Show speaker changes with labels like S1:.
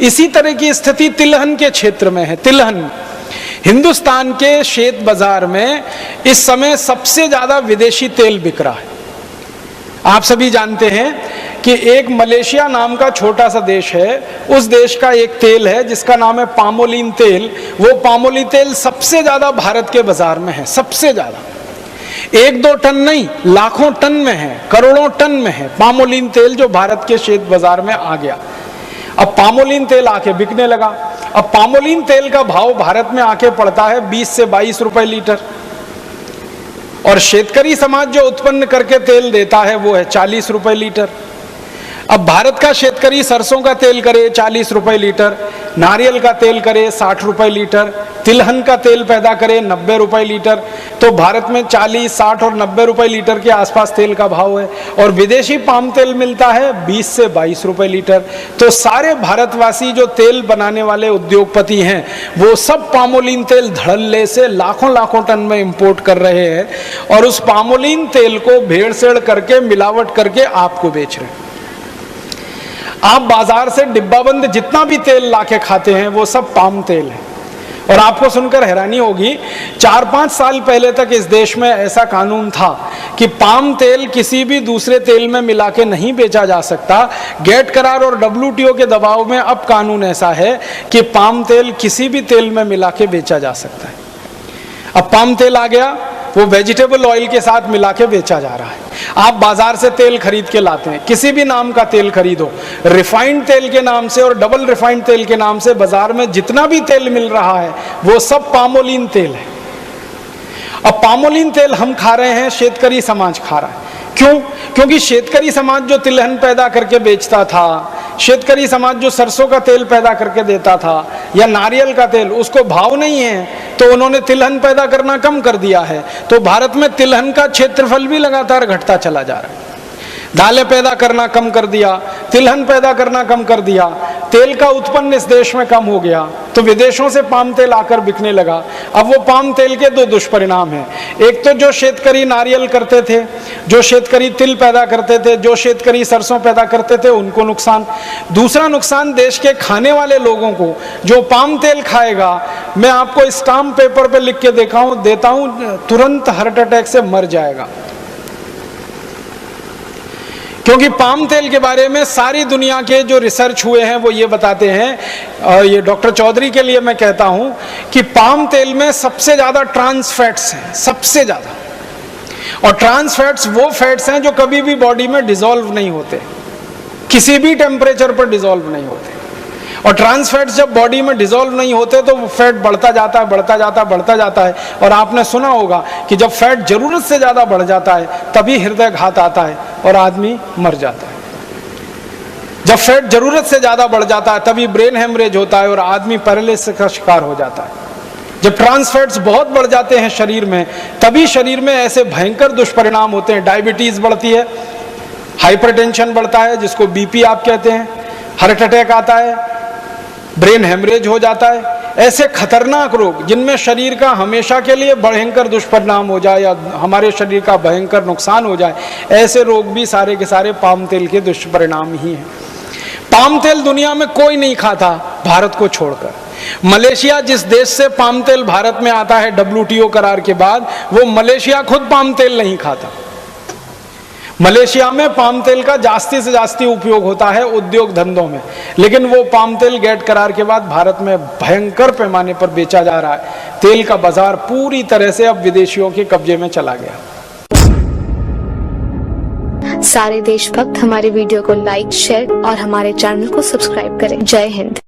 S1: इसी तरह की स्थिति तिलहन के क्षेत्र में है। तिलहन हिंदुस्तान के शेत बाजार में इस समय सबसे ज्यादा विदेशी तेल बिक रहा है। आप सभी जानते हैं कि एक मलेशिया नाम का छोटा सा देश है, उस देश का एक तेल है जिसका नाम है पामोलिन तेल। वो पामोलिन तेल सबसे ज्यादा भारत के बाजार में है, सबसे ज्यादा। 1-2 टन नहीं, लाखों टन में है, करोड़ों टन में है पामोलिन तेल जो भारत के शेत बाजार में आ गया। अब पामोलिन तेल आके बिकने लगा। अब पामोलिन तेल का भाव भारत में आके पड़ता है 20 से 22 रुपए लीटर, और शेतकरी समाज जो उत्पन्न करके तेल देता है वो है 40 रुपए लीटर। अब भारत का शेतकरी सरसों का तेल करे 40 रुपए लीटर, नारियल का तेल करे 60 रुपए लीटर, तिलहन का तेल पैदा करे 90 रुपए लीटर। तो भारत में 40, 60 और 90 रुपए लीटर के आसपास तेल का भाव है, और विदेशी पाम तेल मिलता है 20 से 22 रुपए लीटर। तो सारे भारतवासी जो तेल बनाने वाले उद्योगपति हैं वो सब पामोलिन तेल धड़ल्ले से लाखों लाखों टन में इंपोर्ट कर रहे हैं, और उस पामोलिन तेल को भेड़सेड़ करके मिलावट करके आपको बेच रहे हैं। आप बाजार से डिब्बाबंद जितना भी तेल लाके खाते हैं वो सब पाम तेल है। और आपको सुनकर हैरानी होगी, 4-5 साल पहले तक इस देश में ऐसा कानून था कि पाम तेल किसी भी दूसरे तेल में मिला के नहीं बेचा जा सकता। गेट करार और WTO के दबाव में अब कानून ऐसा है कि पाम तेल किसी भी तेल में मिला के बेचा जा सकता है। अब पाम तेल आ गया, वो वेजिटेबल ऑयल के साथ मिला के बेचा जा रहा है। आप बाजार से तेल खरीद के लाते हैं, किसी भी नाम का तेल खरीदो, रिफाइंड तेल के नाम से और डबल रिफाइंड तेल के नाम से बाजार में जितना भी तेल मिल रहा है वो सब पामोलिन तेल है। अब पामोलिन तेल हम खा रहे हैं, शेतकरी समाज खा रहा है। क्यों? क्योंकि शेतकरी समाज जो तिलहन पैदा करके बेचता था, शेतकरी समाज जो सरसों का तेल पैदा करके देता था या नारियल का तेल, उसको भाव नहीं है, तो उन्होंने तिलहन पैदा करना कम कर दिया है। तो भारत में तिलहन का क्षेत्रफल भी लगातार घटता चला जा रहा है। दालें पैदा करना कम कर दिया, तिलहन पैदा करना कम कर दिया, तेल का उत्पन्न इस देश में कम हो गया, तो विदेशों से पाम तेल आकर बिकने लगा। अब वो पाम तेल के 2 दुष्परिणाम हैं। एक तो जो शेतकरी नारियल करते थे, जो शेतकरी तिल पैदा करते थे, जो शेतकरी सरसों पैदा करते थे, उनको नुकसान। दूसरा नुकसान देश के खाने वाले लोगों को, जो पाम तेल खाएगा, मैं आपको स्टाम्प पेपर पे लिख के देता हूं, तुरंत हार्ट अटैक से मर जाएगा। क्योंकि पाम तेल के बारे में सारी दुनिया के जो रिसर्च हुए हैं वो ये बताते हैं, और ये डॉक्टर चौधरी के लिए मैं कहता हूं कि पाम तेल में सबसे ज्यादा ट्रांस फैट्स हैं, सबसे ज्यादा। और ट्रांस फैट्स वो फैट्स हैं जो कभी भी बॉडी में डिसॉल्व नहीं होते, किसी भी टेम्परेचर पर डिसॉल्व नहीं होते। और ट्रांस फैट्स जब बॉडी में डिसॉल्व नहीं होते तो वो फैट बढ़ता जाता है, बढ़ता जाता है, बढ़ता जाता है। और आपने सुना होगा कि जब फैट जरूरत से ज्यादा बढ़ जाता है तभी हृदयघात आता है और आदमी मर जाता है। जब फैट जरूरत से ज्यादा बढ़ जाता है तभी ब्रेन हेमरेज होता है और आदमी पैरालिसिस का शिकार हो जाता है। जब ट्रांस फैट्स बहुत बढ़ जाते हैं शरीर में, तभी शरीर में ऐसे भयंकर दुष्परिणाम होते हैं। डायबिटीज बढ़ती है, हाइपरटेंशन बढ़ता है जिसको BP आप कहते हैं, हार्ट अटैक आता है, ब्रेन हेमरेज हो जाता है। ऐसे खतरनाक रोग जिनमें शरीर का हमेशा के लिए भयंकर दुष्परिणाम हो जाए या हमारे शरीर का भयंकर नुकसान हो जाए, ऐसे रोग भी सारे के सारे पाम तेल के दुष्परिणाम ही हैं। पाम तेल दुनिया में कोई नहीं खाता भारत को छोड़कर। मलेशिया जिस देश से पाम तेल भारत में आता है WTO करार के बाद, वो मलेशिया खुद पाम तेल नहीं खाता। मलेशिया में पाम तेल का जास्ती से जास्ती उपयोग होता है उद्योग धंधों में, लेकिन वो पाम तेल गेट करार के बाद भारत में भयंकर पैमाने पर बेचा जा रहा है। तेल का बाजार पूरी तरह से अब विदेशियों के कब्जे में चला गया।
S2: सारे देशभक्त हमारे वीडियो को लाइक, शेयर और हमारे चैनल को सब्सक्राइब करें। जय हिंद।